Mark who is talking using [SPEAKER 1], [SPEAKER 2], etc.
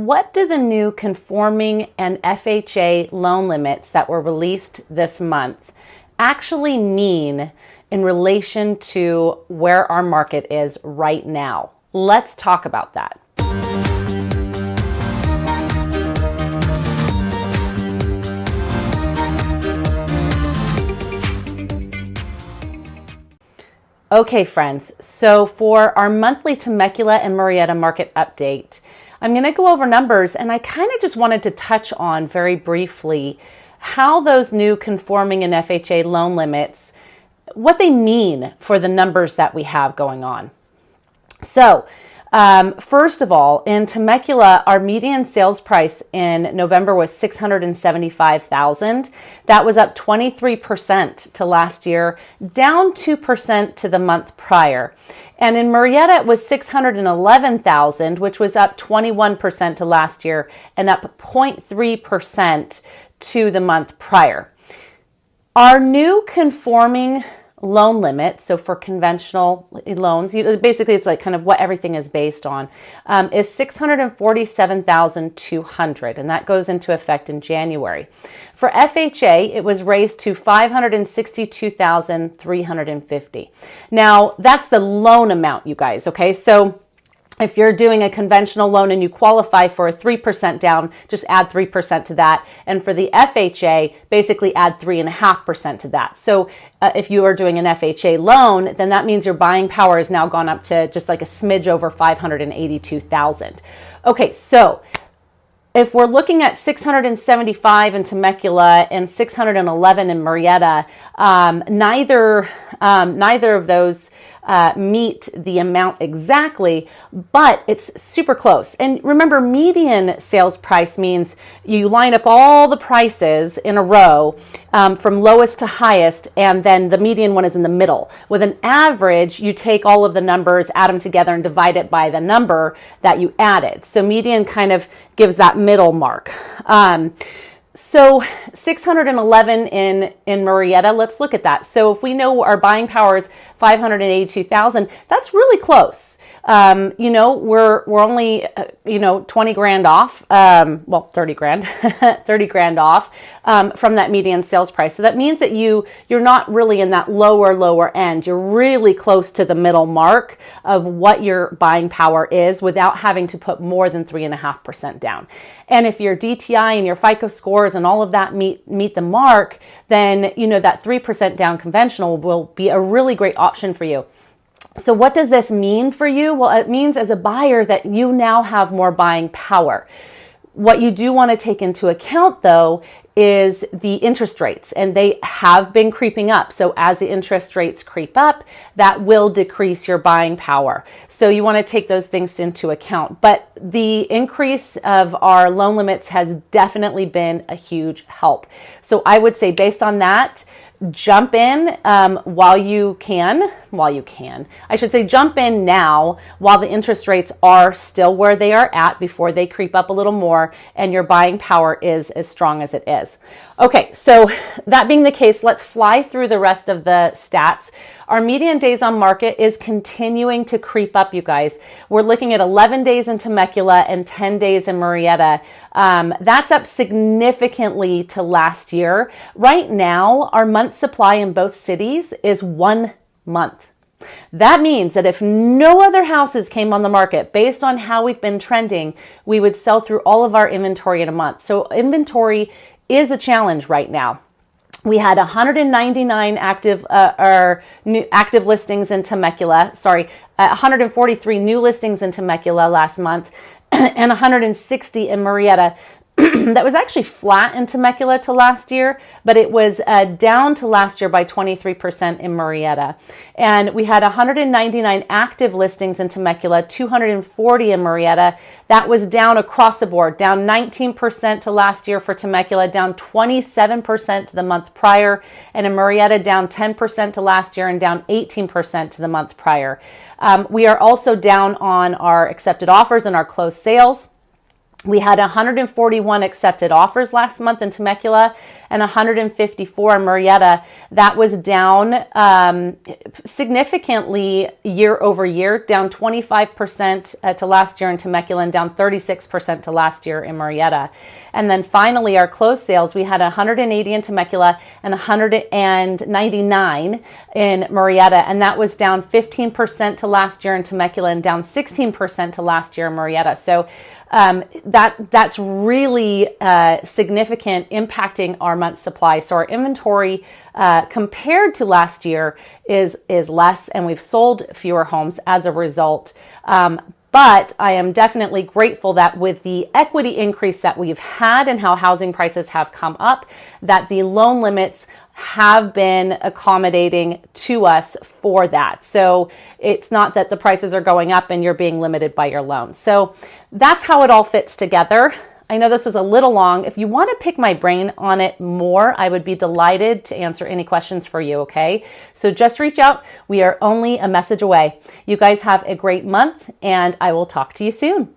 [SPEAKER 1] What do the new conforming and FHA loan limits that were released this month actually mean in relation to where our market is right now? Let's talk about that. Okay, friends, so for our monthly Temecula and Murrieta market update, I'm going to go over numbers, and I kind of just wanted to touch on very briefly how those new conforming and FHA loan limits, what they mean for the numbers that we have going on. So first of all, in Temecula, our median sales price in November was $675,000. That was up 23% to last year, down 2% to the month prior. And in Murrieta, it was $611,000, which was up 21% to last year and up 0.3% to the month prior. Our new conforming loan limit, so for conventional loans, basically it's like kind of what everything is based on, is $647,200, and that goes into effect in January. For FHA, it was raised to $562,350. Now, that's the loan amount, you guys, okay? So if you're doing a conventional loan and you qualify for a 3% down, just add 3% to that. And for the FHA, basically add 3.5% to that. So if you are doing an FHA loan, then that means your buying power has now gone up to just like a smidge over $582,000. Okay, so if we're looking at 675 in Temecula and 611 in Murrieta, neither of those meet the amount exactly, but it's super close. And remember, median sales price means you line up all the prices in a row from lowest to highest, and then the median one is in the middle. With an average, you take all of the numbers, add them together, and divide it by the number that you added. So median kind of gives that middle mark. So 611 in Murrieta, let's look at that. So if we know our buying power is 582,000, that's really close. You know, we're only, 20 grand off, well, 30 grand, 30 grand off from that median sales price. So that means that you're not really in that lower end. You're really close to the middle mark of what your buying power is without having to put more than 3.5% down. And if your DTI and your FICO scores and all of that meet the mark, then, you know, that 3% down conventional will be a really great option for you. So what does this mean for you? Well, it means as a buyer that you now have more buying power. What you do want to take into account, though, is the interest rates, and they have been creeping up. So as the interest rates creep up, that will decrease your buying power. So you want to take those things into account. But the increase of our loan limits has definitely been a huge help. So I would say based on that, jump in while you can. I should say jump in now while the interest rates are still where they are at before they creep up a little more and your buying power is as strong as it is. Okay, so that being the case, let's fly through the rest of the stats. Our median days on market is continuing to creep up, you guys. We're looking at 11 days in Temecula and 10 days in Murrieta. That's up significantly to last year. Right now, our month supply in both cities is 1 month. That means that if no other houses came on the market, based on how we've been trending, we would sell through all of our inventory in a month. So inventory is a challenge right now. We had 199 active listings in Temecula, 143 new listings in Temecula last month, and 160 in Murrieta. That was actually flat in Temecula to last year, but it was down to last year by 23% in Murrieta. And we had 199 active listings in Temecula, 240 in Murrieta. That was down across the board, down 19% to last year for Temecula, down 27% to the month prior, and in Murrieta down 10% to last year and down 18% to the month prior. We are also down on our accepted offers and our closed sales. We had 141 accepted offers last month in Temecula and 154 in Murrieta. That was down significantly year over year, down 25% to last year in Temecula and down 36% to last year in Murrieta. And then finally, our closed sales, we had 180 in Temecula and 199 in Murrieta, and that was down 15% to last year in Temecula and down 16% to last year in Murrieta. So that's really significant, impacting our month's supply. So our inventory compared to last year is less, and we've sold fewer homes as a result. But I am definitely grateful that with the equity increase that we've had and how housing prices have come up, that the loan limits have been accommodating to us for that. So it's not that the prices are going up and you're being limited by your loan. So that's how it all fits together. I know this was a little long. If you want to pick my brain on it more, I would be delighted to answer any questions for you, okay? So just reach out. We are only a message away. You guys have a great month, and I will talk to you soon.